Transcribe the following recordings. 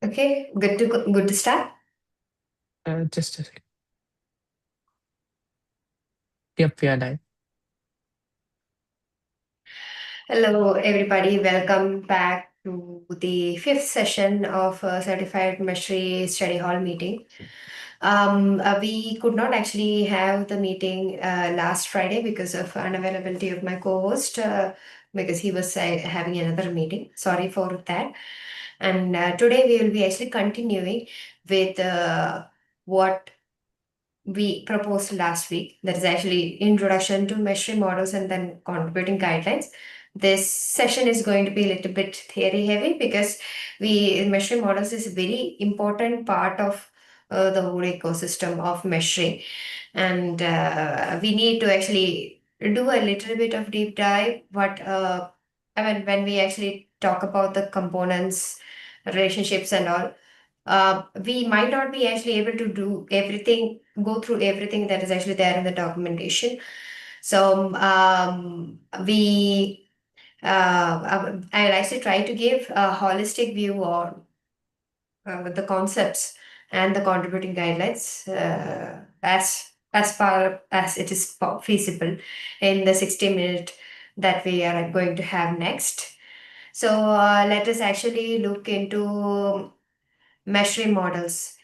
Okay, good to start. Just a second. Yep, we are live. Hello, everybody. Welcome back to the fifth session of Certified Meshery Study Hall meeting. We could not actually have the meeting last Friday because of unavailability of my co-host, because he was having another meeting. Sorry for that. And today we will be actually continuing with what we proposed last week. That is actually introduction to measuring models and then contributing guidelines. This session is going to be a little bit theory heavy because we measuring models is a very important part of the whole ecosystem of measuring, and we need to actually do a little bit of deep dive. But I mean, when we actually talk about the components, relationships, and all, we might not be actually able to do everything, go through everything that is actually there in the documentation. So I'll actually try to give a holistic view on the concepts and the contributing guidelines as far as it is feasible in the 60 minute that we are going to have next. So let us actually look into measuring models,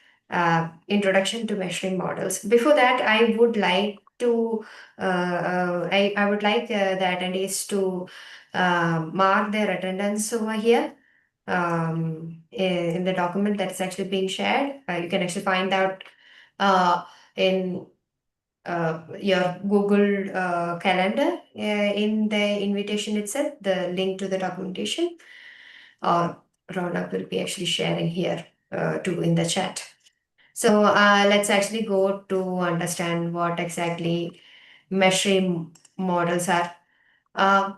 introduction to measuring models. Before that, I would like to, I would like the attendees to mark their attendance over here in the document that's actually being shared. You can actually find out in your Google Calendar in the invitation itself, the link to the documentation. Or Ronak will be actually sharing here too in the chat. So let's actually go to understand what exactly measuring models are. Uh,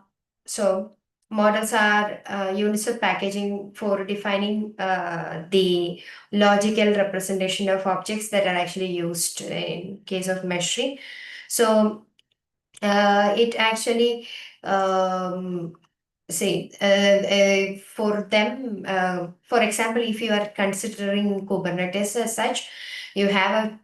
so models are units of packaging for defining the logical representation of objects that are actually used in case of measuring. So it actually um, say for them, for example, if you are considering Kubernetes as such, you have a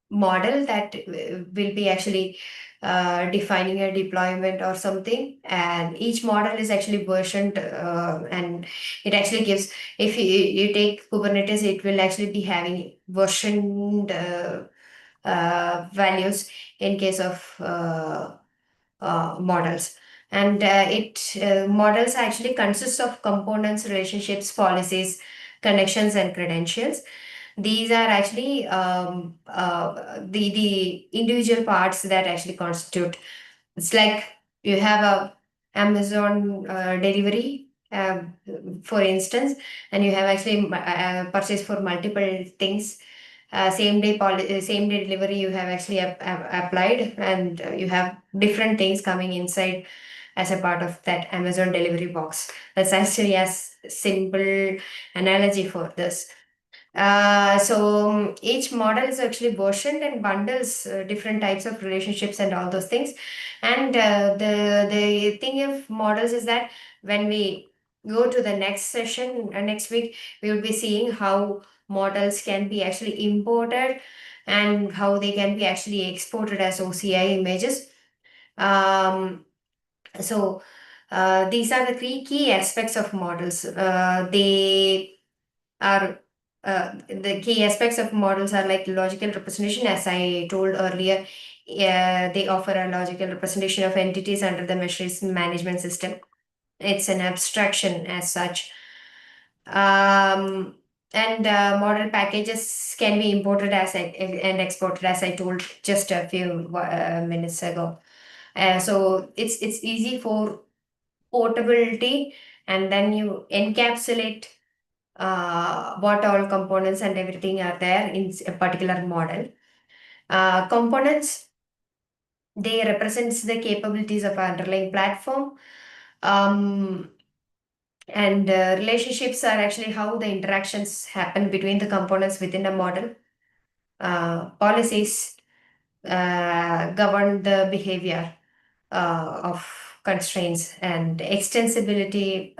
model that will be actually defining a deployment or something, and each model is actually versioned, and it actually gives, if you take Kubernetes, it will actually be having versioned values in case of models. And it models actually consist of components, relationships, policies, connections, and credentials. These are actually the individual parts that actually constitute. It's like you have a Amazon delivery, for instance, and you have actually purchased for multiple things. Same day delivery you have actually applied, and you have different things coming inside as a part of that Amazon delivery box. That's actually a simple analogy for this. Each model is actually versioned and bundles different types of relationships and all those things. And the thing of models is that when we go to the next session next week, we will be seeing how models can be actually imported and how they can be actually exported as OCI images. Um, so these are the three key aspects of models. They are the key aspects of models are like logical representation, as I told earlier. They offer a logical representation of entities under the measures management system. It's an abstraction as such. Um, and model packages can be imported and exported, as I told just a few minutes ago. So it's easy for portability, and then you encapsulate what all components and everything are there in a particular model. Components, they represents the capabilities of underlying platform. Um, and relationships are actually how the interactions happen between the components within a model. Policies govern the behavior of constraints and extensibility.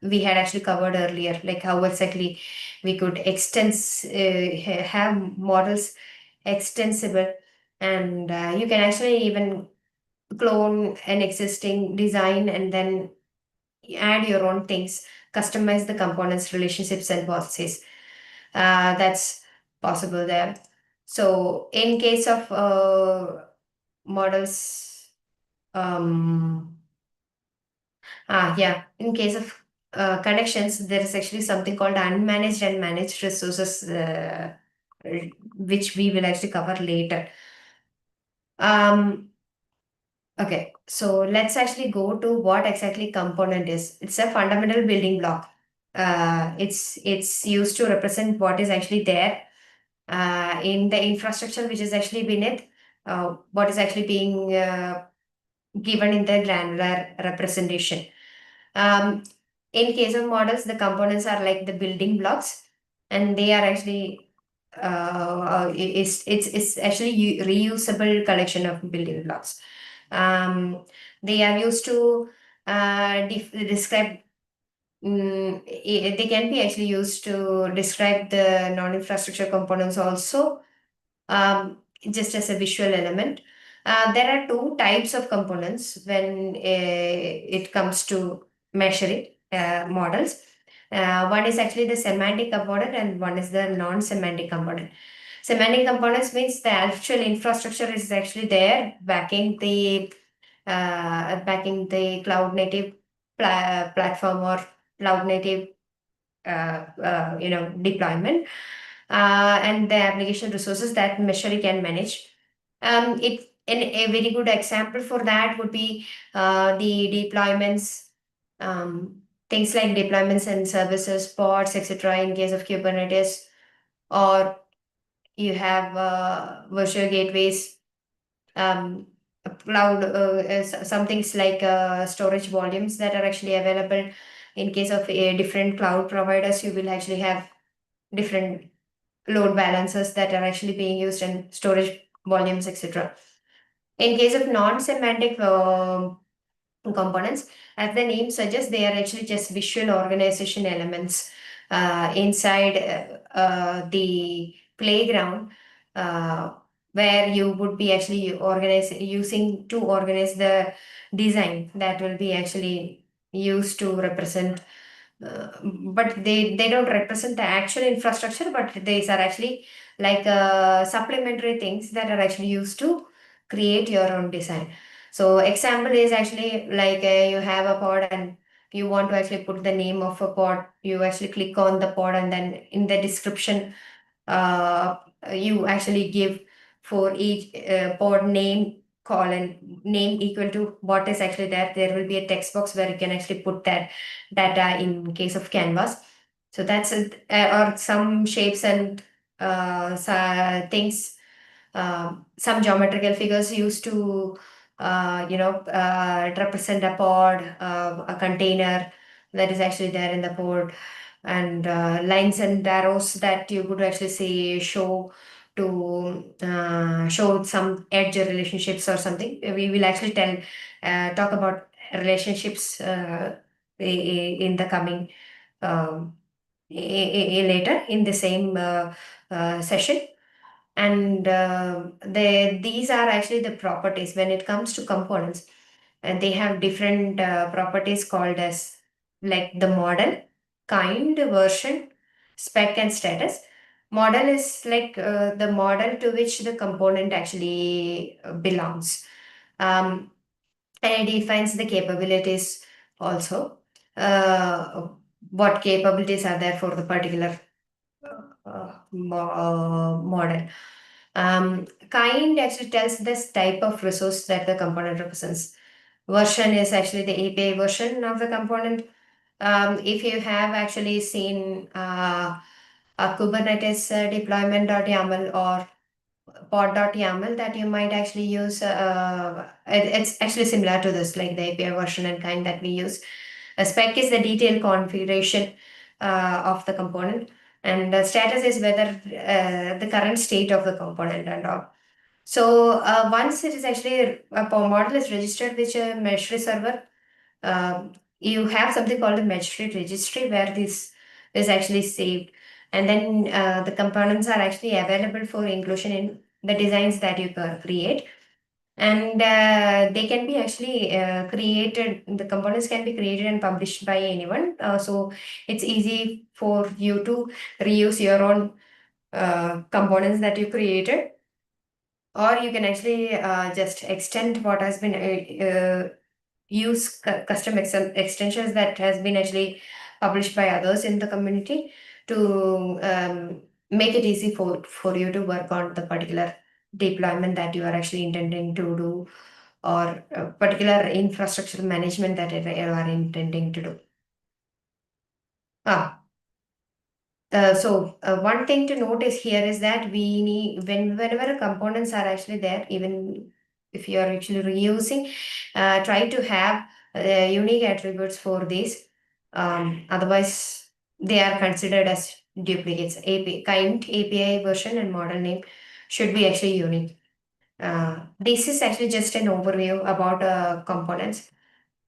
We had actually covered earlier, like how exactly we could have models extensible, and you can actually even clone an existing design and then add your own things, customize the components, relationships, and policies. That's possible there. So, in case of models, um, yeah, in case of connections, there is actually something called unmanaged and managed resources, which we will actually cover later. Um, Okay, so let's actually go to what exactly component is. It's a fundamental building block. It's used to represent what is actually there in the infrastructure which is actually beneath what is actually being given in the granular representation. Um, in case of models, the components are like the building blocks, and they are actually it's actually reusable collection of building blocks. Um, they are used to describe. They can be actually used to describe the non-infrastructure components also, just as a visual element. There are two types of components when it comes to measuring models. One is actually the semantic component, and one is the non-semantic component. Semantic components means the actual infrastructure is actually there backing the cloud native platform or cloud native deployment, and the application resources that Meshery can manage. A very good example for that would be the deployments, things like deployments and services, pods, etc. In case of Kubernetes, or you have virtual gateways, cloud, some things like storage volumes that are actually available. In case of different cloud providers, you will actually have different load balancers that are actually being used and storage volumes, etc. In case of non-semantic components, as the name suggests, they are actually just visual organization elements inside the playground, uh, where you would be actually using to organize the design that will be actually used to represent, but they don't represent the actual infrastructure, but these are actually like supplementary things that are actually used to create your own design. So example is actually like you have a pod and you want to actually put the name of a pod. You actually click on the pod, and then in the description uh, you actually give for each pod name colon name equal to what is actually there. There will be a text box where you can actually put that data in case of canvas. So that's it. Or some shapes and things, some geometrical figures used to represent a pod, a container that is actually there in the pod, and lines and arrows that you could actually see show some edge relationships or something. We will actually talk about relationships in the coming um, later in the same session. And these are actually the properties when it comes to components, and they have different properties called as like the model, kind, version, spec, and status. Model is like the model to which the component actually belongs, um, and it defines the capabilities also, uh, what capabilities are there for the particular model. Kind actually tells this type of resource that the component represents. Version is actually the API version of the component. If you have actually seen a Kubernetes deployment.yaml or pod.yaml that you might actually use, it's actually similar to this, like the API version and kind that we use. A spec is the detailed configuration of the component, and the status is whether the current state of the component and all. So once it is actually a model is registered with a Meshery server, you have something called a Meshery registry where this is actually saved, and then the components are actually available for inclusion in the designs that you create, and they can be actually created. The components can be created and published by anyone, so it's easy for you to reuse your own components that you created, or you can actually just extend what has been use custom extensions that has been actually published by others in the community to make it easy for you to work on the particular deployment that you are actually intending to do, or particular infrastructure management that you are intending to do. Ah, one thing to notice here is that we need whenever components are actually there, even if you are actually reusing, try to have unique attributes for these. Otherwise, they are considered as duplicates. AP, kind API version and model name should be actually unique. This is actually just an overview about components.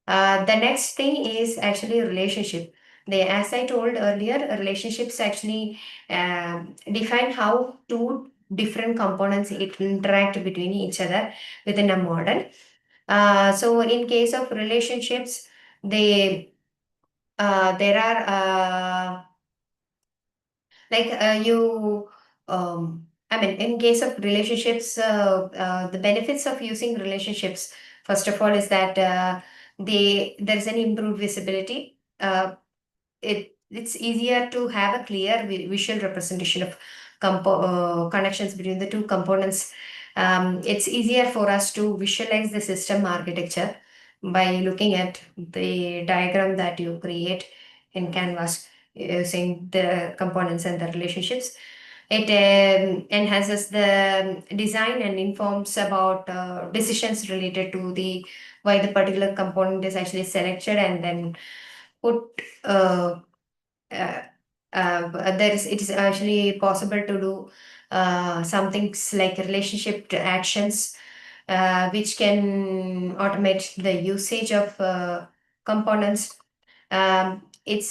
The next thing is actually relationship. As I told earlier, relationships actually define how two different components interact between each other within a model. So in case of relationships, there are like you I mean, in case of relationships, the benefits of using relationships, first of all, is that there's an improved visibility. It's easier to have a clear visual representation of connections between the two components. It's easier for us to visualize the system architecture by looking at the diagram that you create in Canvas using the components and the relationships. It enhances the design and informs about decisions related to the why the particular component is actually selected and then put uh, it is actually possible to do some things like relationship to actions, which can automate the usage of components. It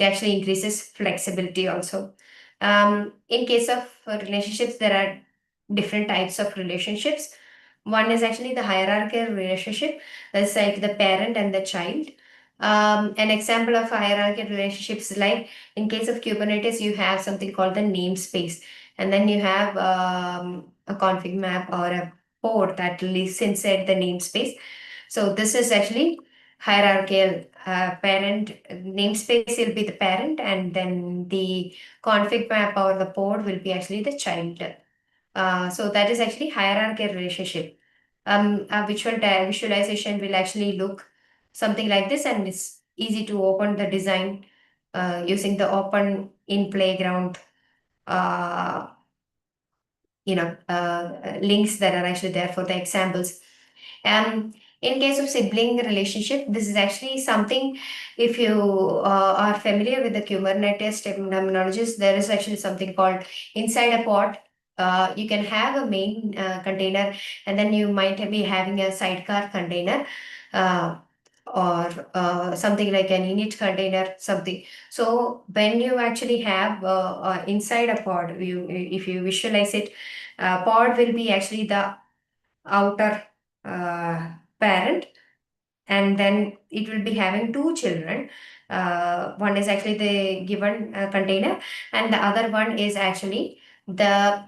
actually increases flexibility also. In case of relationships, there are different types of relationships. One is actually the hierarchical relationship. That's like the parent and the child. An example of hierarchical relationships is like in case of Kubernetes, you have something called the namespace, and then you have a config map or a port that lives inside the namespace. So this is actually hierarchical. Parent namespace will be the parent, and then the config map or the port will be actually the child. So that is actually hierarchical relationship. A visualization will actually look something like this, and it's easy to open the design using the open in playground uh, links that are actually there for the examples. In case of sibling relationship, this is actually something, if you are familiar with the Kubernetes terminologies, there is actually something called inside a pod. You can have a main container, and then you might be having a sidecar container, uh, or something like an init container, something. So when you actually have inside a pod, if you visualize it, pod will be actually the outer parent, and then it will be having two children. One is actually the given container, and the other one is actually um,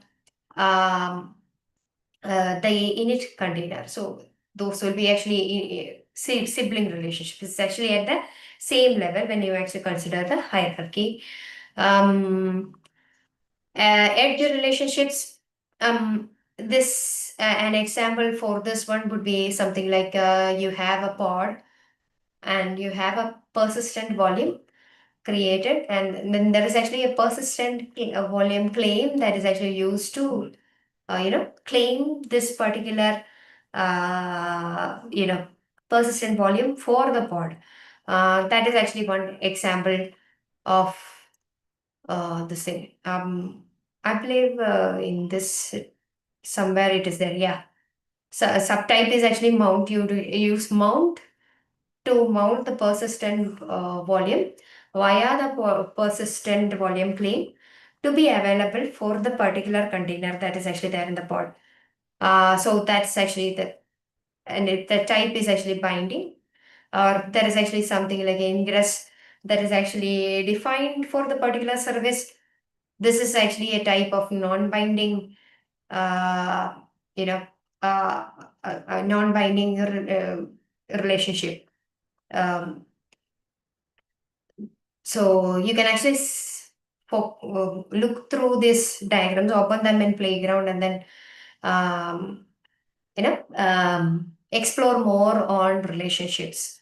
the init container. So those will be actually sibling relationships. It's actually at the same level when you actually consider the hierarchy. Um, Edge relationships. This an example for this one would be something like you have a pod and you have a persistent volume created, and then there is actually a persistent volume claim that is actually used to claim this particular persistent volume for the pod. That is actually one example of the same. I believe in this somewhere it is there. Yeah. So a subtype is actually mount. You use mount to mount the persistent volume via the persistent volume claim to be available for the particular container that is actually there in the pod. So that's actually the type is actually binding, or there is actually something like ingress that is actually defined for the particular service. This is actually a type of non-binding, uh, you know, a non-binding relationship. Um, so you can actually look through these diagrams, open them in playground, and then um, explore more on relationships.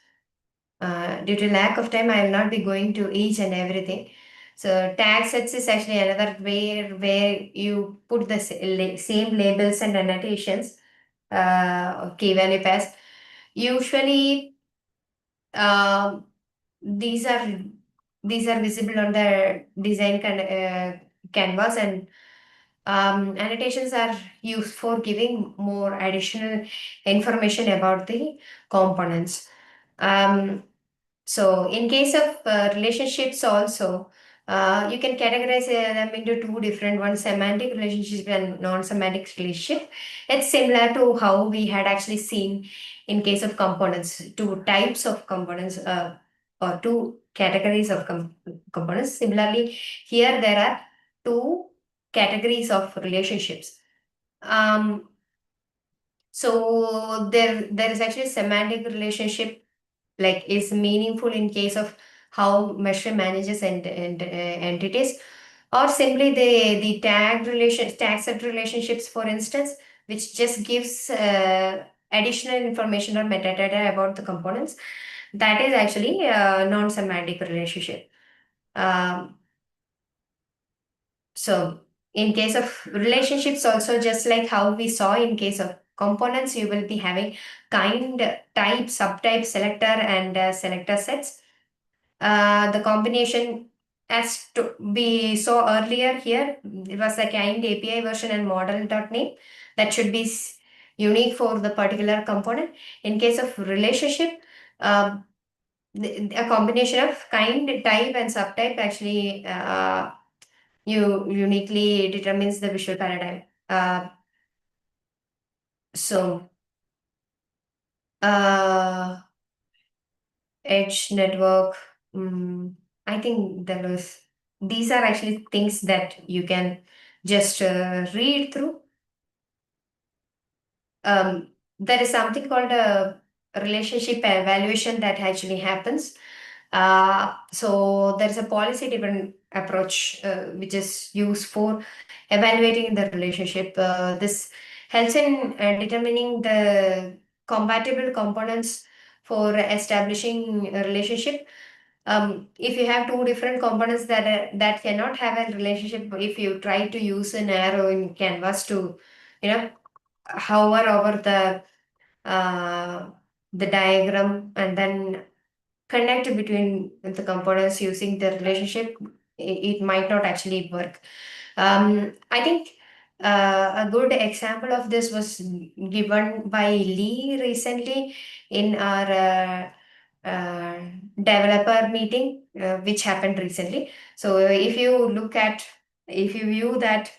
Due to lack of time, I will not be going to each and everything. So tag sets is actually another way where you put the same labels and annotations, key value pairs. Usually, um, these are these are visible on the design canvas, and annotations are used for giving more additional information about the components. Um, so, in case of relationships, also, you can categorize them into two different ones: semantic relationship and non-semantic relationship. It's similar to how we had actually seen in case of components, two types of components, or two categories of components. Similarly, here there are two categories of relationships. Um, so there is actually semantic relationship, like is meaningful in case of how Meshery manages and entities, or simply the tag set relationships, for instance, which just gives additional information or metadata about the components. That is actually a non-semantic relationship. Um, so in case of relationships also, just like how we saw in case of components, you will be having kind, type, subtype, selector, and selector sets. The combination, as to we saw earlier here, it was a kind API version and model dot name that should be unique for the particular component. In case of relationship, um, a combination of kind, type, and subtype actually uniquely determines the visual paradigm. So, uh, edge network. I think these are actually things that you can just read through. There is something called a relationship evaluation that actually happens. So there's a policy driven approach which is used for evaluating the relationship. This helps in determining the compatible components for establishing a relationship. If you have two different components that cannot have a relationship, if you try to use an arrow in canvas to, you know, hover over uh, the diagram and then connect between the components using the relationship, it might not actually work. I think a good example of this was given by Lee recently in our uh, developer meeting, which happened recently. So if you view that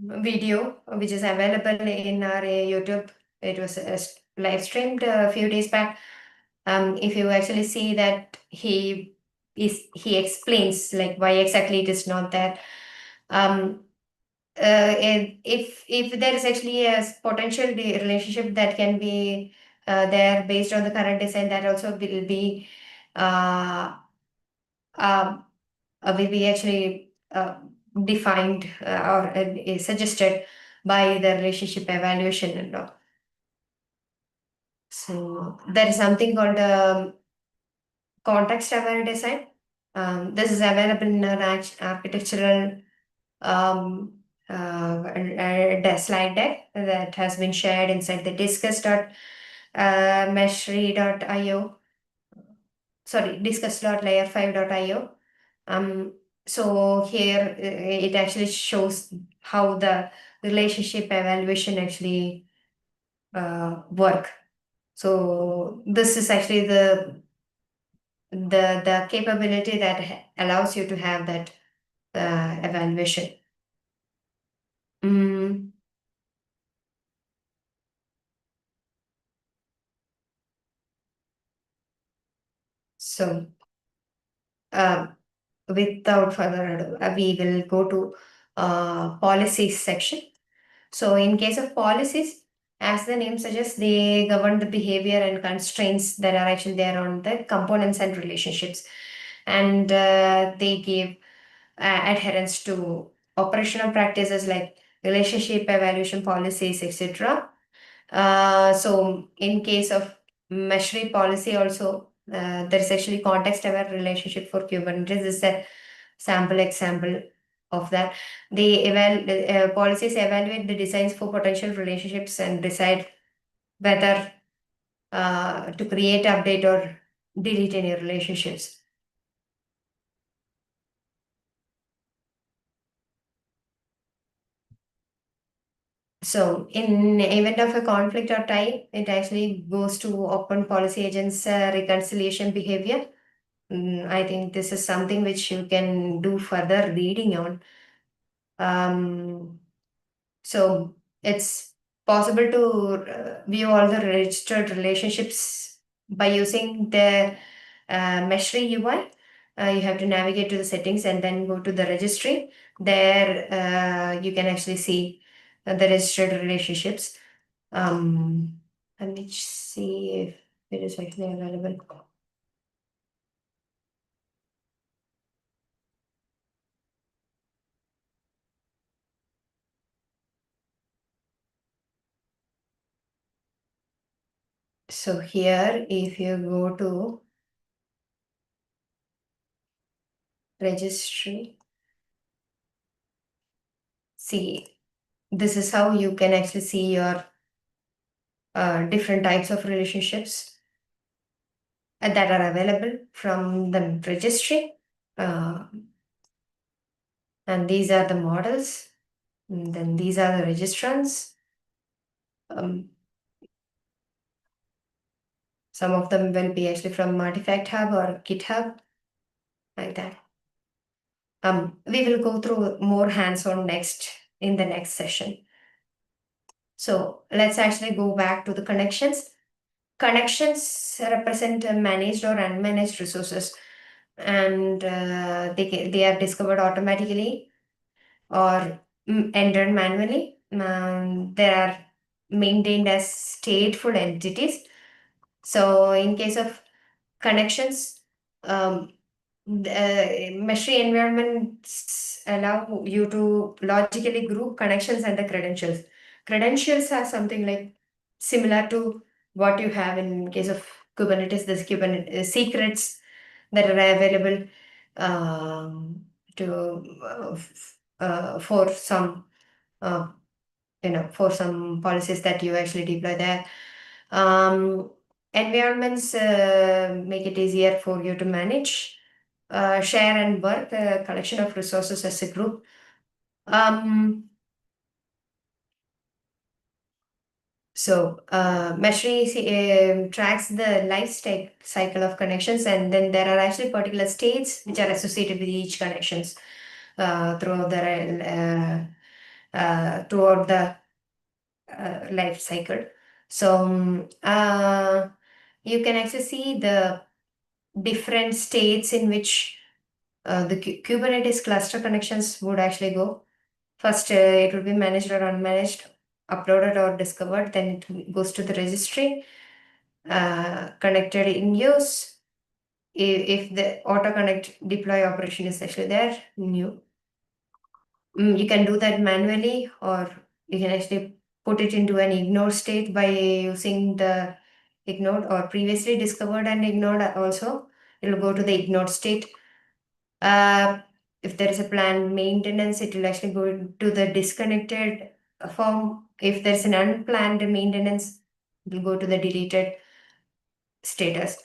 video, which is available in our YouTube, it was live streamed a few days back. If you actually see that he explains like why exactly it is not there. Um, and if there is actually a potential relationship that can be there based on the current design, that also uh, uh, will be actually defined or is suggested by the relationship evaluation and all. So there is something called context aware design. This is available in an architectural um, slide deck that has been shared inside the discuss.meshery.io. Sorry, discuss.layer5.io. Um, so here it actually shows how the relationship evaluation actually work. So this is actually the capability that allows you to have that evaluation. Mm, so uh, without further ado, we will go to policies section. So, in case of policies, as the name suggests, they govern the behavior and constraints that are actually there on the components and relationships, and they give adherence to operational practices like relationship evaluation policies, etc. So, in case of Meshery policy, also there is actually context-aware relationship for Kubernetes. This is a sample example of that. Policies evaluate the designs for potential relationships and decide whether to create, update, or delete any relationships. So, in event of a conflict or tie, it actually goes to open policy agents' reconciliation behavior. I think this is something which you can do further reading on. Um, so it's possible to view all the registered relationships by using the Meshery UI. You have to navigate to the settings and then go to the registry. There, you can actually see the registered relationships. Um, Let me see if it is actually available. So here, if you go to registry, see, this is how you can actually see your different types of relationships that are available from the registry. Uh, and these are the models. And then these are the registrants. Um, some of them will be actually from Artifact Hub or GitHub, like that. We will go through more hands-on next in the next session. So let's actually go back to the connections. Connections represent managed or unmanaged resources, and they are discovered automatically or entered manually. They are maintained as stateful entities. So, in case of connections, Meshery environments allow you to logically group connections and the credentials. Credentials are something like similar to what you have in case of Kubernetes. There's Kubernetes secrets that are available to for some uh, for some policies that you actually deploy there. Um, Environments make it easier for you to manage, share, and work a collection of resources as a group. Um, Meshery tracks the cycle of connections, and then there are actually particular states which are associated with each connections throughout the life cycle. So you can actually see the different states in which the Kubernetes cluster connections would actually go. First, it will be managed or unmanaged, uploaded or discovered. Then it goes to the registry, connected in use. If the auto connect deploy operation is actually there, new. You can do that manually, or you can actually put it into an ignored state by using the ignored or previously discovered and ignored also. It will go to the ignored state. Uh, if there is a planned maintenance, it will actually go to the disconnected form. If there's an unplanned maintenance, it will go to the deleted status.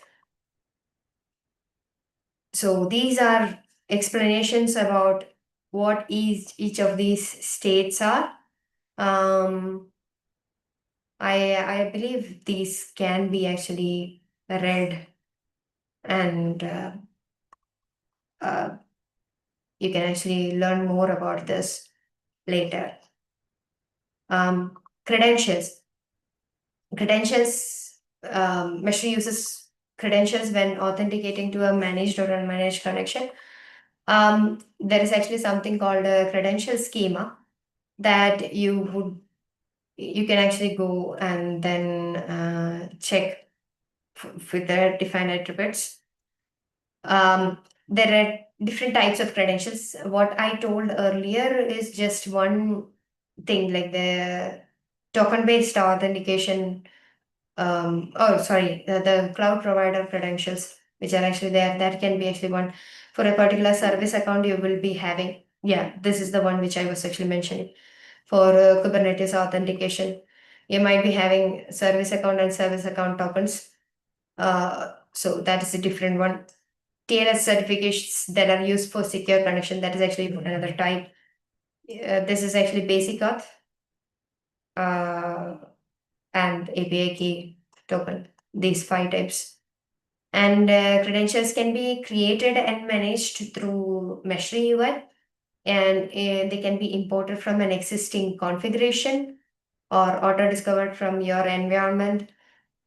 So these are explanations about what each of these states are. Um, I believe these can be actually read, and uh, you can actually learn more about this later. Credentials. Credentials, Meshery uses credentials when authenticating to a managed or unmanaged connection. There is actually something called a credential schema that you can actually go and then check with the defined attributes. There are different types of credentials. What I told earlier is just one thing, like the token based authentication. Oh, sorry, the cloud provider credentials, which are actually there, that can be actually one for a particular service account you will be having. Yeah, this is the one which I was actually mentioning for Kubernetes authentication. You might be having service account and service account tokens. So that is a different one. TLS certificates that are used for secure connection, that is actually another type. This is actually basic auth uh, and API key token, these five types. And credentials can be created and managed through Meshery UI, and they can be imported from an existing configuration or auto discovered from your environment.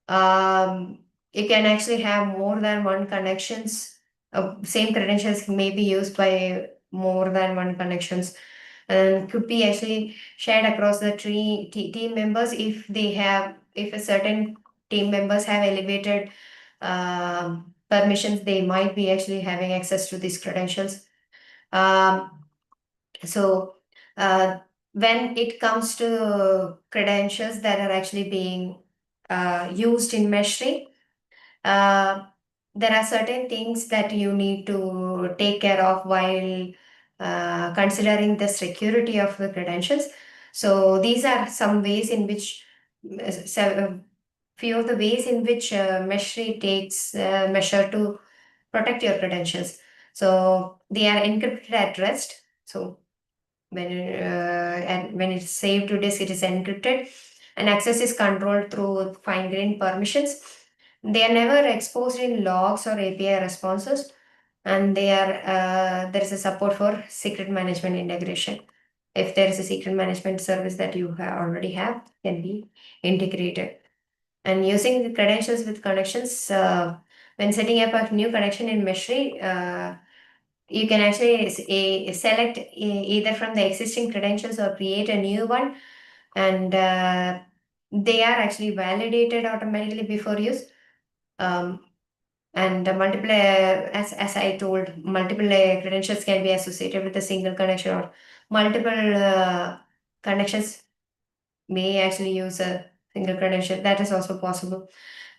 Um, you can actually have more than one connections. Same credentials may be used by more than one connections, and could be actually shared across the team members if if a certain team members have elevated permissions, they might be actually having access to these credentials. Um, so uh, when it comes to credentials that are actually being used in Meshery, uh, there are certain things that you need to take care of while considering the security of the credentials. So these are some ways in which few of the ways in which Meshery takes measure to protect your credentials. So they are encrypted at rest. So when it's saved to disk, it is encrypted, and access is controlled through fine-grained permissions. They are never exposed in logs or API responses, and there is a support for secret management integration. If there is a secret management service that you already have, can be integrated. And using the credentials with connections, when setting up a new connection in Meshery, you can actually select either from the existing credentials or create a new one, and they are actually validated automatically before use. Um, and multiple, as I told, multiple credentials can be associated with a single connection, or multiple connections may actually use a single credential. That is also possible.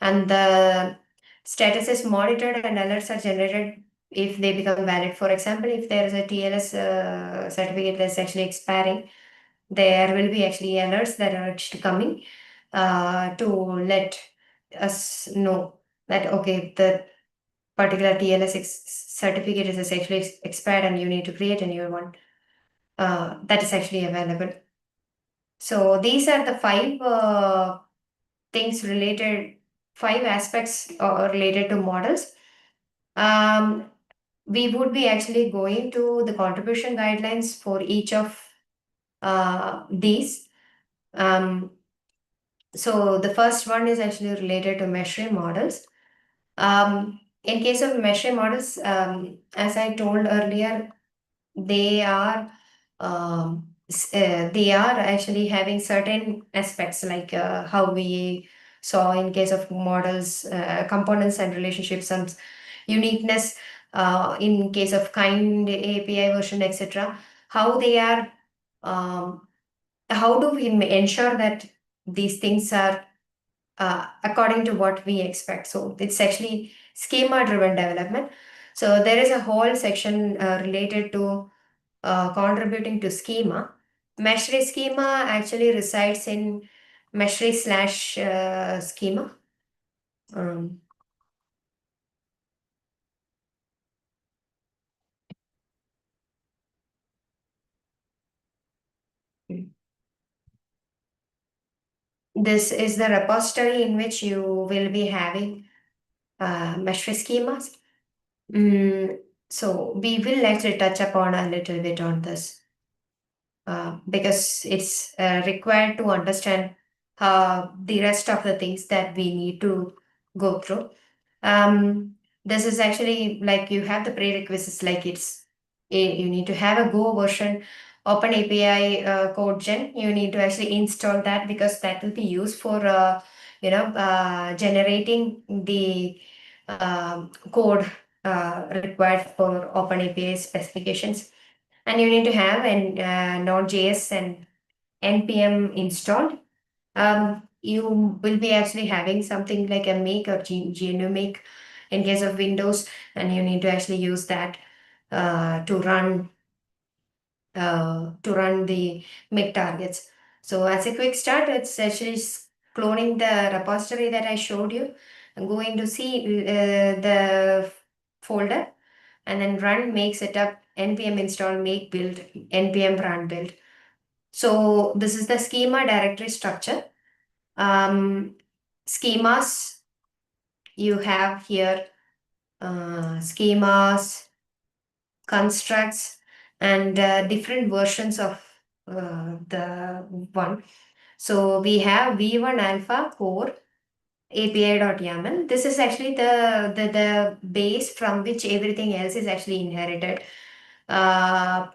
And the status is monitored and alerts are generated if they become valid. For example, if there is a TLS certificate that's actually expiring, there will be actually alerts that are actually coming to let us know that, okay, the particular TLS certificate is actually expired and you need to create a new one that is actually available. So these are the things related, five aspects related to models. Um, we would be actually going to the contribution guidelines for each of these. Um, so the first one is actually related to measuring models. In case of measuring models, as I told earlier, they are they are actually having certain aspects like how we saw in case of models, components and relationships, some uniqueness in case of kind API version, etc. How they are, um, how do we ensure that these things are according to what we expect? So it's actually schema driven development. So there is a whole section related to contributing to schema. Meshery schema actually resides in Meshery slash schema. Um, This is the repository in which you will be having Meshery schemas. Mm, so we will actually touch upon a little bit on this because it's required to understand the rest of the things that we need to go through. This is actually like you have the prerequisites, like you need to have a Go version, Open API code gen. You need to actually install that because that will be used for generating the code required for Open API specifications. And you need to have an Node.js and npm installed. You will be actually having something like a make or GNU make in case of Windows, and you need to actually use that to run the make targets. So as a quick start, it's actually cloning the repository that I showed you. I'm going to see the folder and then run make setup npm install make build npm run build. So this is the schema directory structure. um, Schemas, you have here schemas, constructs, and different versions of the one. So we have v1 alpha core api.yaml. This is actually the base from which everything else is actually inherited. uh,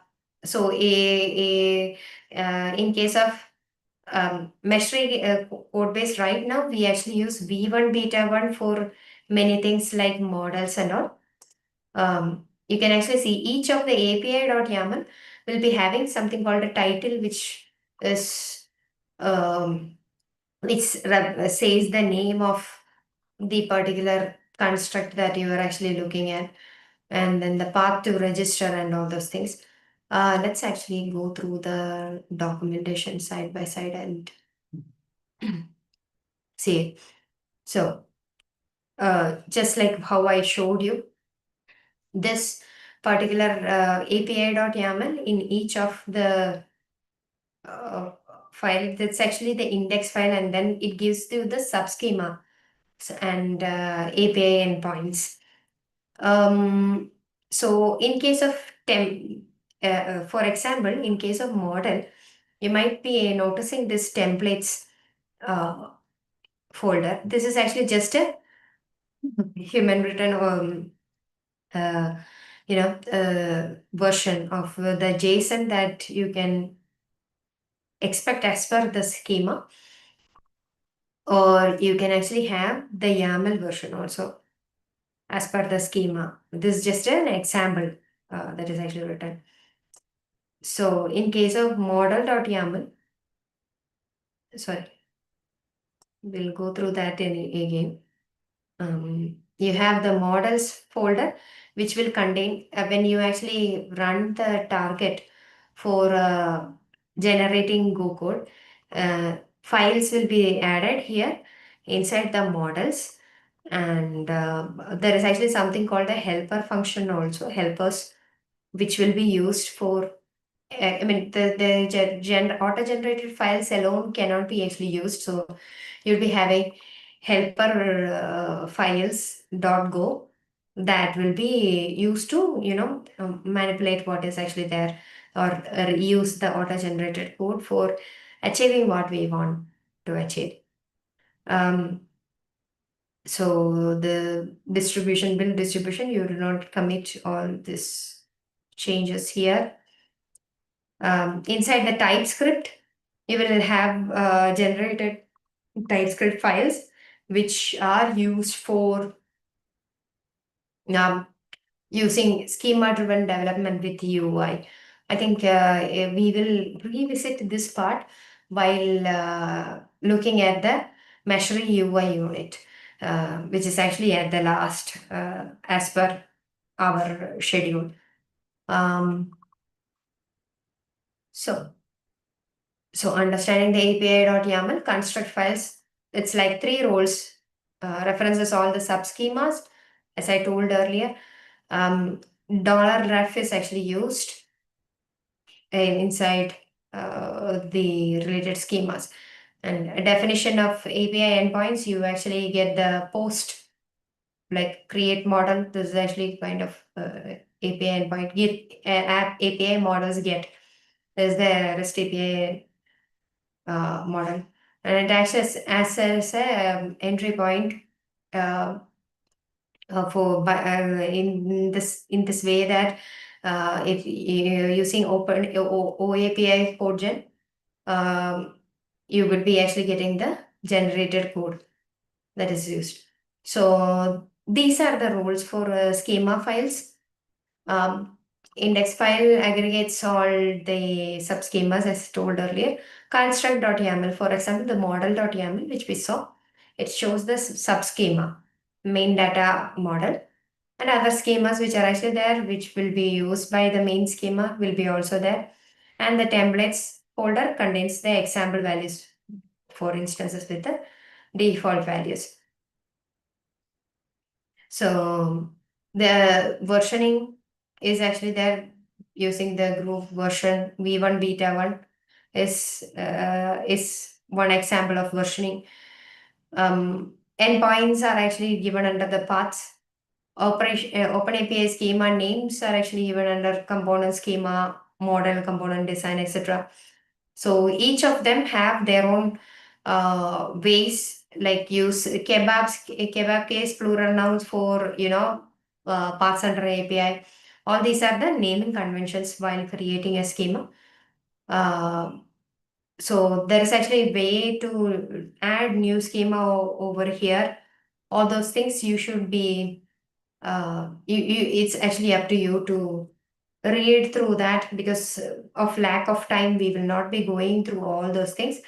in case of Meshery code base right now, we actually use V1 Beta 1 for many things like models and all. You can actually see each of the API.yaml will be having something called a title, is um, says the name of the particular construct that you are actually looking at, and then the path to register and all those things. Let's actually go through the documentation side by side and see it. So, just like how I showed you, this particular API.yaml in each of the uh, file, that's actually the index file, and then it gives you the subschema and API endpoints. Um, so, in case of for example, in case of model, you might be noticing this templates uh, folder. This is actually just a human written uh, version of the JSON that you can expect as per the schema, or you can actually have the YAML version also as per the schema. This is just an example that is actually written. So in case of model.yaml, sorry, we'll go through that again. You have the models folder, which will contain, when you actually run the target for generating Go code, files will be added here inside the models. And there is actually something called a helper function also, helpers, which will be used for, I mean, the auto-generated files alone cannot be actually used. So you'll be having helper files .go that will be used to, manipulate what is actually there, or use the auto-generated code for achieving what we want to achieve. Um, so the build distribution, you do not commit all these changes here. Inside the TypeScript, you will have generated TypeScript files which are used for um, using schema-driven development with UI. I think we will revisit this part while looking at the Meshery UI unit, which is actually at the last as per our schedule. Um, so. So understanding the API.yaml construct files, it's like three roles, references all the subschemas, as I told earlier. $ref is actually used inside the related schemas. And a definition of API endpoints, you actually get the post, like create model. This is actually kind of API endpoint. Get app API models get. There's the REST API model, and it acts as a entry point uh, in this way that if you're using open OAPI code gen, um, you would be actually getting the generated code that is used. So these are the rules for schema files. Um, Index file aggregates all the subschemas as told earlier. Construct.yaml, for example, the model.yaml, which we saw, it shows the subschema, main data model, and other schemas which are actually there, which will be used by the main schema, will be also there. And the templates folder contains the example values, for instances with the default values. So the versioning is actually there using the group version v1 beta 1 is one example of versioning. Endpoints are actually given under the paths. OpenAPI schema names are actually given under component schema, model, component design, etc. So each of them have their own ways, like use kebab case, plural nouns for, paths under API. All these are the naming conventions while creating a schema. Uh, so there is actually a way to add new schema over here. All those things you should be, it's actually up to you to read through that, because of lack of time we will not be going through all those things.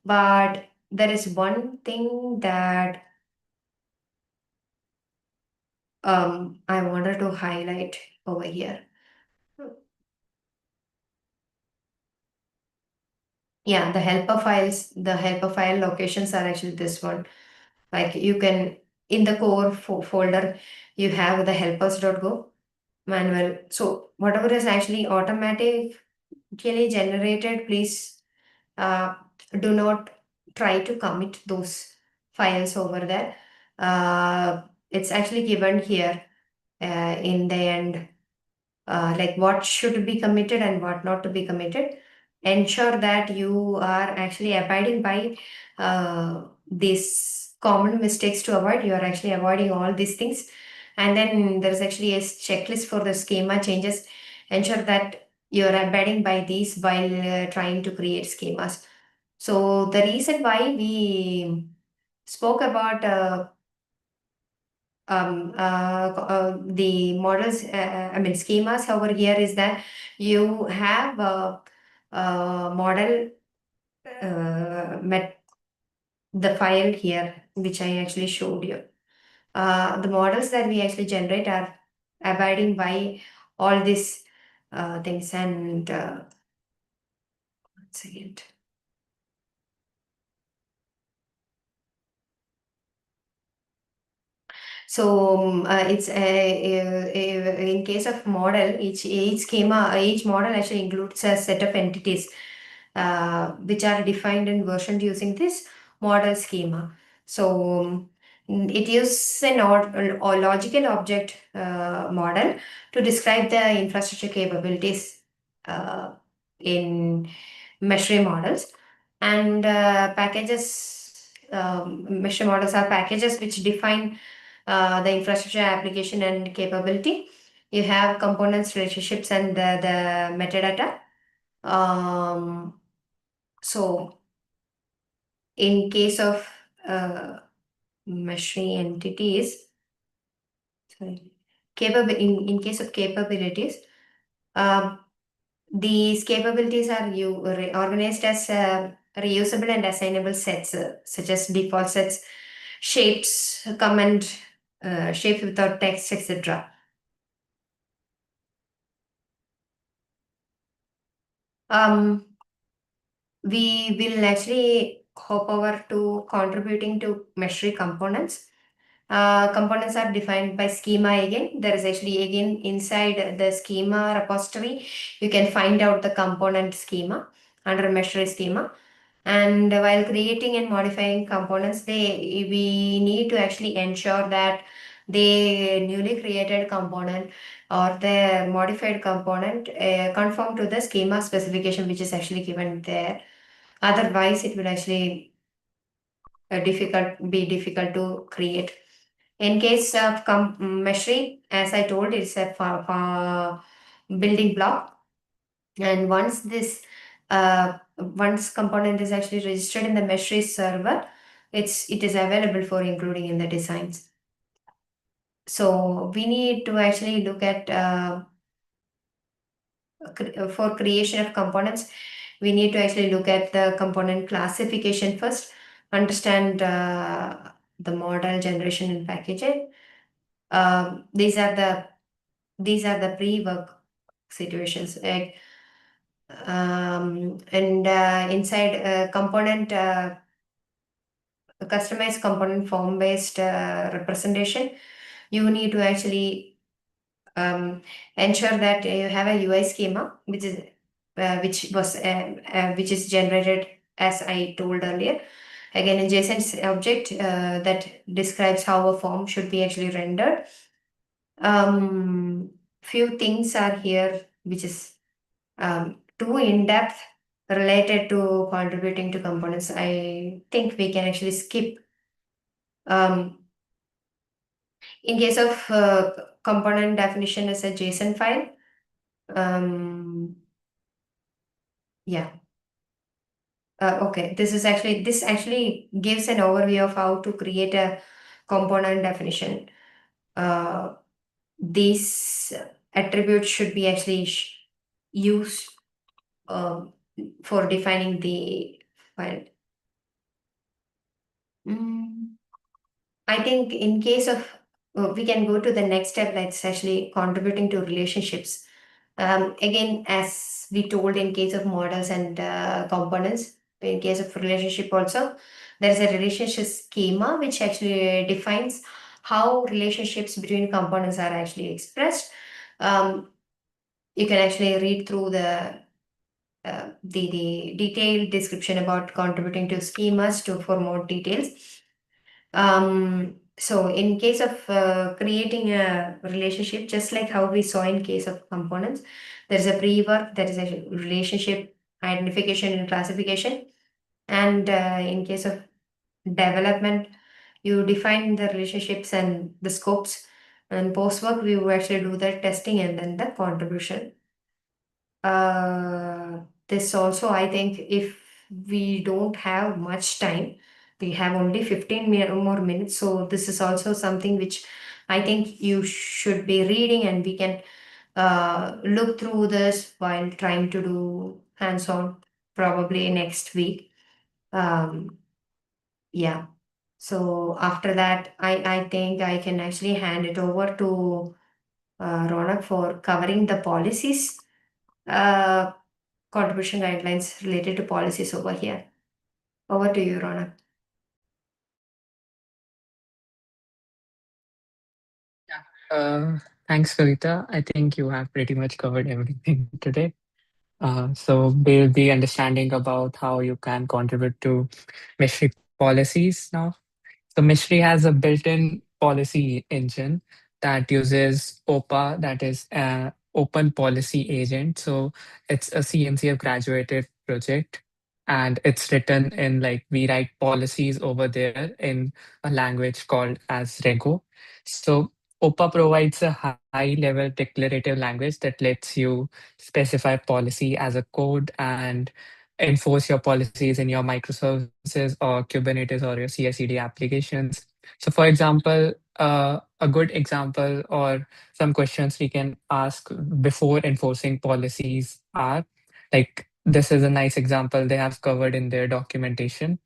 But there is one thing that I wanted to highlight over here. Yeah, the helper file locations are actually this one. Like you can, in the core folder, you have the helpers.go manual. So whatever is actually automatically generated, please uh, do not try to commit those files over there. It's actually given here in the end, like what should be committed and what not to be committed. Ensure that you are actually abiding by these common mistakes to avoid. You are actually avoiding all these things. And then there's actually a checklist for the schema changes. Ensure that you're abiding by these while trying to create schemas. So the reason why we spoke about the models, I mean schemas over here, is that you have a model, met the file here, which I actually showed you. The models that we actually generate are abiding by all these things. And one second. So it's in case of model, each model actually includes a set of entities which are defined and versioned using this model schema. So it uses an or logical object model to describe the infrastructure capabilities in Meshery models. And Meshery models are packages which define the infrastructure, application, and capability. You have components, relationships, and the metadata. Um, so in case of Meshery entities, sorry, in case of capabilities, um, these capabilities are organized as reusable and assignable sets, such as default sets, shapes, comment, shapes without text, etc. Um, we will actually hop over to contributing to Meshery components. Components are defined by schema again. There is actually again inside the schema repository, you can find out the component schema under Meshery schema. And while creating and modifying components, we need to actually ensure that the newly created component or the modified component conform to the schema specification which is actually given there. Otherwise, it will actually be difficult to create. In case of Meshery, as I told, it's a building block. And once component is actually registered in the Meshery server, it is available for including in the designs. So we need to actually look at for creation of components, we need to actually look at the component classification first, understand the model generation and packaging. These are the pre-work situations. And inside component customized component form based representation, you need to actually ensure that you have a UI schema which is generated as I told earlier. Again, a JSON object that describes how a form should be actually rendered. Few things are here which is too in depth related to contributing to components. I think we can actually skip. Um, in case of component definition as a JSON file, um, yeah. Okay, this actually gives an overview of how to create a component definition. Uh, these attributes should be actually used um, for defining the file. Mm, I think in case of we can go to the next step that's actually contributing to relationships. Again, as we told in case of models and components, in case of relationship also, there is a relationship schema which actually defines how relationships between components are actually expressed. Um, you can actually read through the detailed description about contributing to schemas to for more details. So in case of creating a relationship, just like how we saw in case of components, there is a pre-work, there is a relationship identification and classification. And in case of development, you define the relationships and the scopes. And post-work, we will actually do the testing and then the contribution. This also, I think, if we don't have much time, we have only 15 more minutes. So this is also something which I think you should be reading, and we can look through this while trying to do hands-on probably next week. Um, yeah. So after that, I think I can actually hand it over to Ronak for covering the policies. Uh, Contribution guidelines related to policies over here. Over to you, Rona. Yeah. Thanks, Kavita. I think you have pretty much covered everything today. So we'll be understanding about how you can contribute to Meshery policies now. So Meshery has a built-in policy engine that uses OPA, that is Open Policy Agent. So it's a CMCF graduated project, and it's written in like we write policies over there in a language called as Rego. So OPA provides a high-level declarative language that lets you specify policy as a code and enforce your policies in your microservices or Kubernetes or your CI/CD applications. So, for example, a good example or some questions we can ask before enforcing policies are like this is a nice example they have covered in their documentation.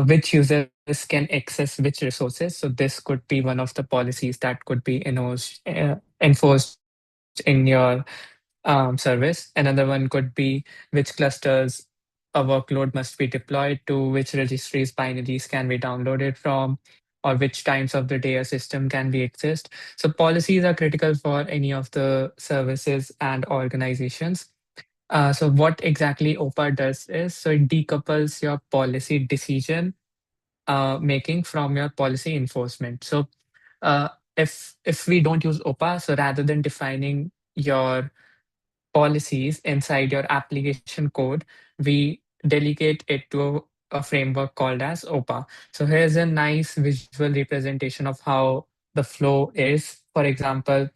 Which users can access which resources? So, this could be one of the policies that could be enforced in your service. Another one could be which clusters a workload must be deployed to, which registries binaries can be downloaded from, or which times of the day a system can be accessed. So policies are critical for any of the services and organizations. So what exactly OPA does is, so it decouples your policy decision making from your policy enforcement. So uh, if we don't use OPA, so rather than defining your policies inside your application code, we delegate it to a framework called as OPA. So here's a nice visual representation of how the flow is. For example,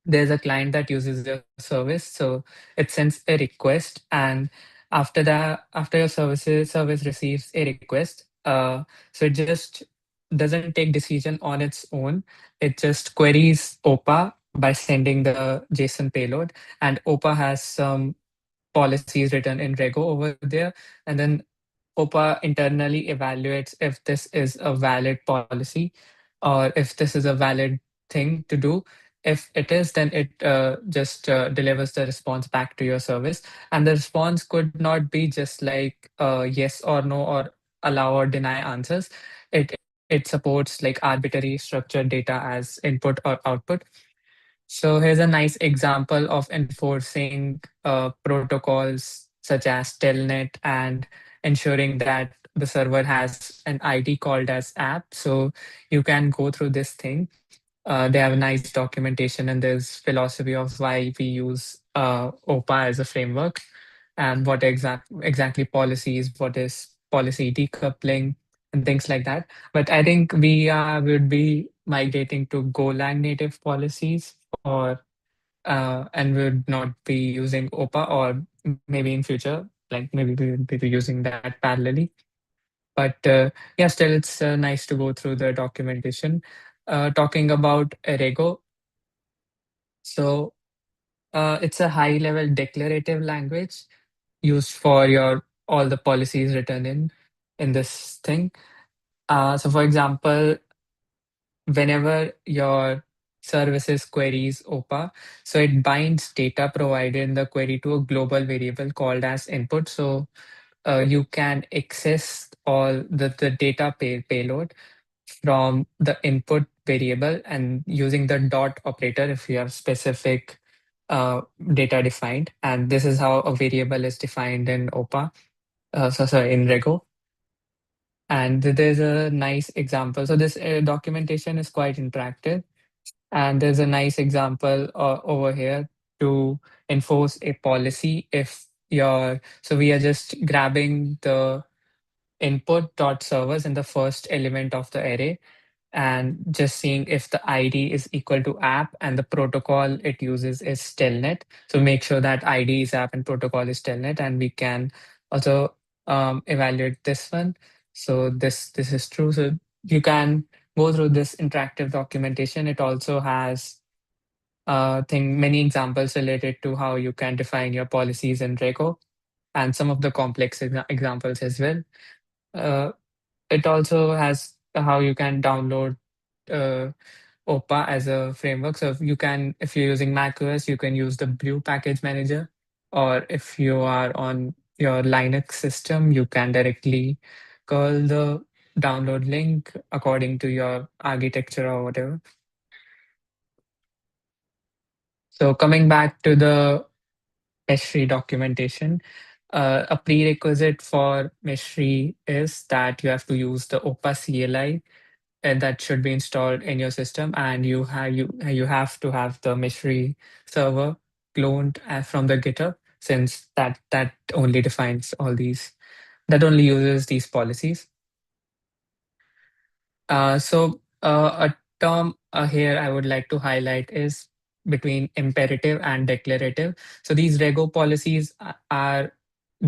there's a client that uses your service, so it sends a request, and after your service receives a request, so it just doesn't take decision on its own. It just queries OPA by sending the JSON payload, and OPA has some policies written in Rego over there, and then OPA internally evaluates if this is a valid policy or if this is a valid thing to do. If it is, then it just delivers the response back to your service. And the response could not be just like yes or no or allow or deny answers. It supports like arbitrary structured data as input or output. So here's a nice example of enforcing protocols such as telnet and ensuring that the server has an ID called as app. So you can go through this thing. They have a nice documentation, and there's philosophy of why we use OPA as a framework and what exactly policies, what is policy decoupling, and things like that. But I think would be migrating to Golang native policies, or and we would not be using OPA, or maybe in future, like maybe we would be using that parallelly. But yeah, still, it's nice to go through the documentation. Talking about Erego, so it's a high-level declarative language used for your all the policies written in this thing. So, for example, whenever your services queries OPA, so it binds data provided in the query to a global variable called as input. So you can access all the data payload from the input variable and using the dot operator if you have specific uh, data defined. And this is how a variable is defined in OPA, so sorry, in Rego. And there's a nice example. So this documentation is quite interactive. And there's a nice example over here to enforce a policy if so we are just grabbing the input dot servers in the first element of the array and just seeing if the ID is equal to app and the protocol it uses is telnet. So make sure that ID is app and protocol is telnet, and we can also evaluate this one. So this is true. So you can go through this interactive documentation. It also has many examples related to how you can define your policies in Rego and some of the complex examples as well. Uh, it also has how you can download uh, OPA as a framework. So if you're using macOS, you can use the Blue package manager, or if you are on your Linux system, you can directly curl the download link according to your architecture or whatever. So coming back to the Meshery documentation, a prerequisite for Meshery is that you have to use the OPA CLI that should be installed in your system, and you have to have the Meshery server cloned from the GitHub, since that only defines all these, that only uses these policies. A term here I would like to highlight is between imperative and declarative. So these Rego policies are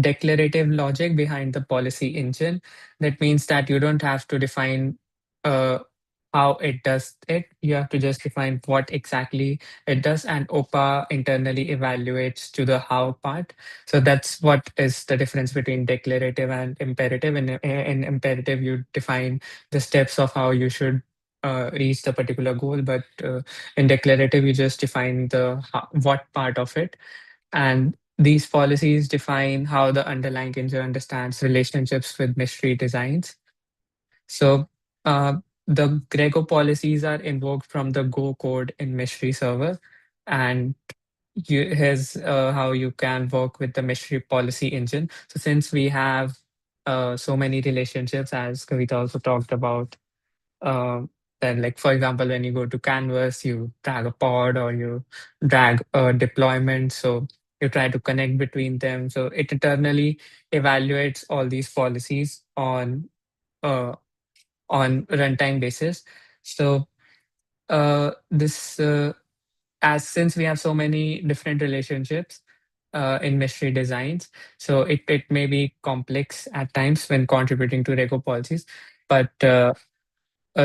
declarative logic behind the policy engine. That means that you don't have to define uh, how it does it. You have to just define what exactly it does, and OPA internally evaluates to the how part. So that's what is the difference between declarative and imperative. In imperative, you define the steps of how you should reach the particular goal. But in declarative, you just define the what part of it. And these policies define how the underlying engine understands relationships with mystery designs. So the Grego policies are invoked from the Go code in mystery server. And here's how you can work with the Meshery policy engine. So since we have so many relationships, as Kavita also talked about, um, then like for example, when you go to Canvas, you drag a pod or you drag a deployment. So you try to connect between them. So it internally evaluates all these policies uh, on runtime basis. So this as since we have so many different relationships in mystery designs, so it may be complex at times when contributing to Rego policies, but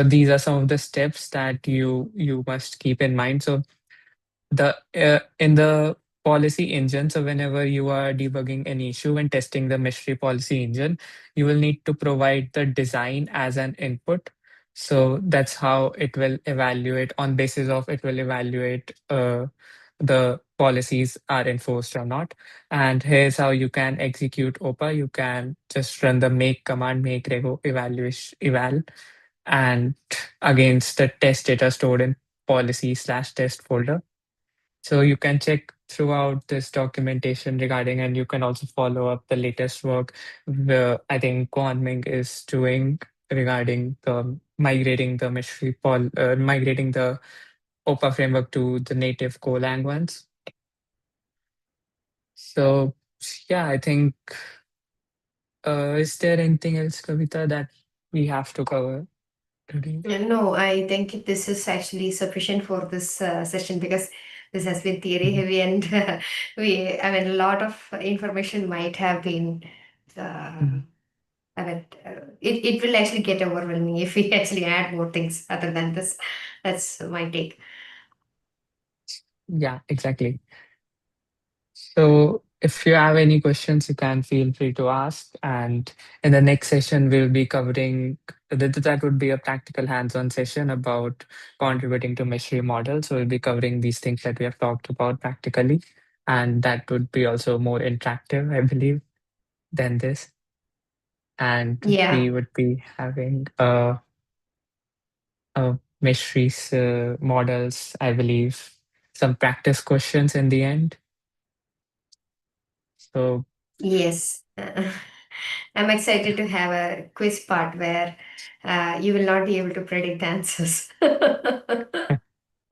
these are some of the steps that you must keep in mind. So the in the policy engine, so whenever you are debugging an issue and testing the mystery policy engine, you will need to provide the design as an input. So that's how it will evaluate, on basis of it will evaluate the policies are enforced or not. And here's how you can execute OPA. You can just run the make command, make rego evaluation eval, and against the test data stored in policy/test folder. So you can check throughout this documentation regarding, and you can also follow up the latest work where I think Ming is doing regarding the migrating the OPA framework to the native Golang ones. So yeah, I think is there anything else, Kavita, that we have to cover today? No, I think this is actually sufficient for this session because this has been theory Mhm. heavy and I mean, a lot of information might have been, Mhm. I mean, it will actually get overwhelming if we actually add more things other than this. That's my take. Yeah, exactly. So if you have any questions, you can feel free to ask. And in the next session, we'll be covering that would be a practical hands-on session about contributing to Meshery model. So we'll be covering these things that we have talked about practically. And that would be also more interactive, I believe, than this. And Yeah. we would be having Meshery's models, I believe, some practice questions in the end. So Yes. I'm excited to have a quiz part where you will not be able to predict the answers.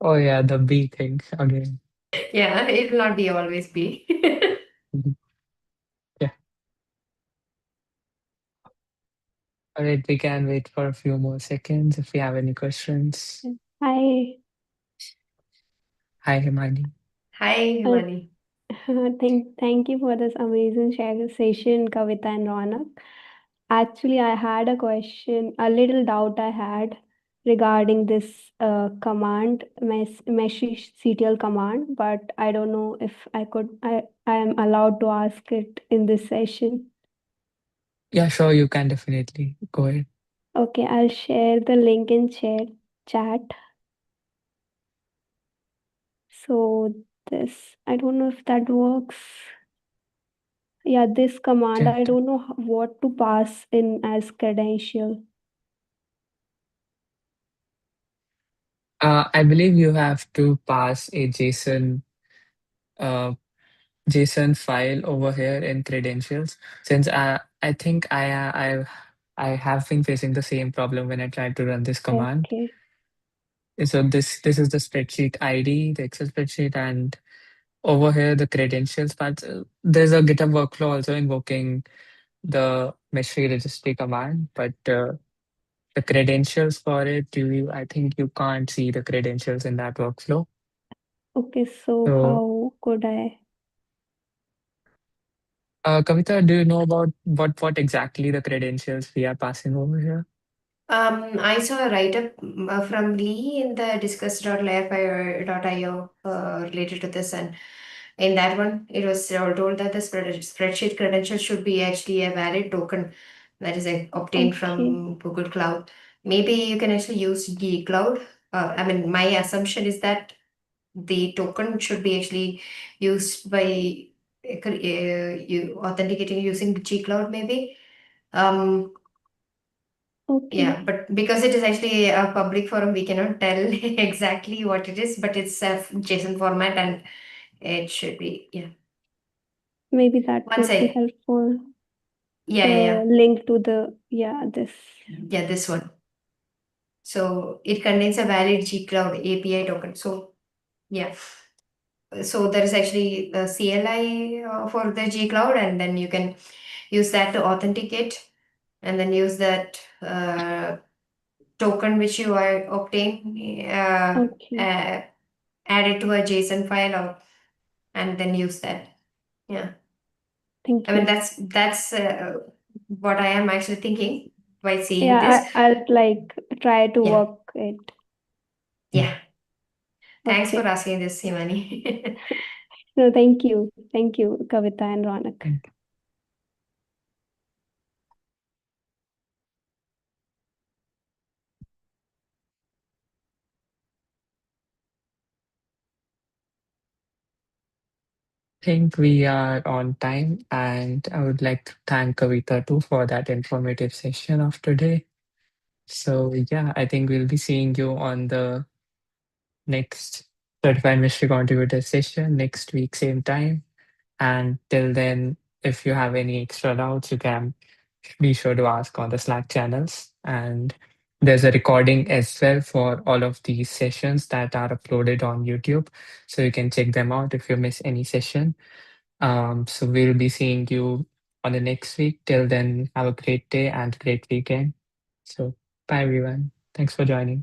oh yeah, the B thing again. Yeah, it will not be always be. Mhm. Yeah. All right, we can wait for a few more seconds if you have any questions. Hi, Hi, Himani. Hi, uh, Himani. thank you for this amazing share session, Kavita and Ronak. Actually, I had a question, a little doubt I had regarding this command, mesh CTL command, but I don't know if I am allowed to ask it in this session. Yeah, sure, you can definitely go ahead. Okay, I'll share the link in chat. So this, I don't know if that works. Yeah, this command, Yeah. I don't know what to pass in as credential. I believe you have to pass a uh, JSON file over here in credentials. Since I think I have been facing the same problem when I tried to run this command. Okay, So this is the spreadsheet ID, the Excel spreadsheet, and over here the credentials part. There's a GitHub workflow also invoking the Meshery registry command, but the credentials for it, I think you can't see the credentials in that workflow. okay, so So, how could I? Kavita, do you know about what exactly the credentials we are passing over here? I saw a write-up from Lee in the discuss.layerfire.io related to this, and in that one, it was told that the spreadsheet credentials should be actually a valid token that is obtained Okay, from Google Cloud. Maybe you can actually use G Cloud. I mean, my assumption is that the token should be actually used by you authenticating using G Cloud, maybe. Um, yeah, okay, but because it is actually a public forum, we cannot tell exactly what it is, but it's a JSON format and It should be, yeah. Maybe that Once would be I, helpful. yeah, yeah, The yeah. link to the, yeah, this. Yeah, this one. So it contains a valid G Cloud API token. So yeah. So there is actually a CLI for the G Cloud, and then you can use that to authenticate, and then use that token which you are obtain, Okay. add it to a JSON file, and then use that. Yeah. I Thank mean, you. that's what I am actually thinking by seeing this. Yeah, I'll like try to Yeah, work it. yeah. Thanks for Okay. asking this, Himani. No, thank you. Thank you, Kavita and Ronak. Thank think we are on time, and I would like to thank Kavita too for that informative session of today. So yeah, I think we'll be seeing you on the next Certified Mystery Contributor session next week, same time. And till then, if you have any extra doubts, you can be sure to ask on the Slack channels. And there's a recording as well for all of these sessions that are uploaded on YouTube. So you can check them out if you miss any session. So we'll be seeing you on the next week. Till then, have a great day and great weekend. So bye everyone. Thanks for joining.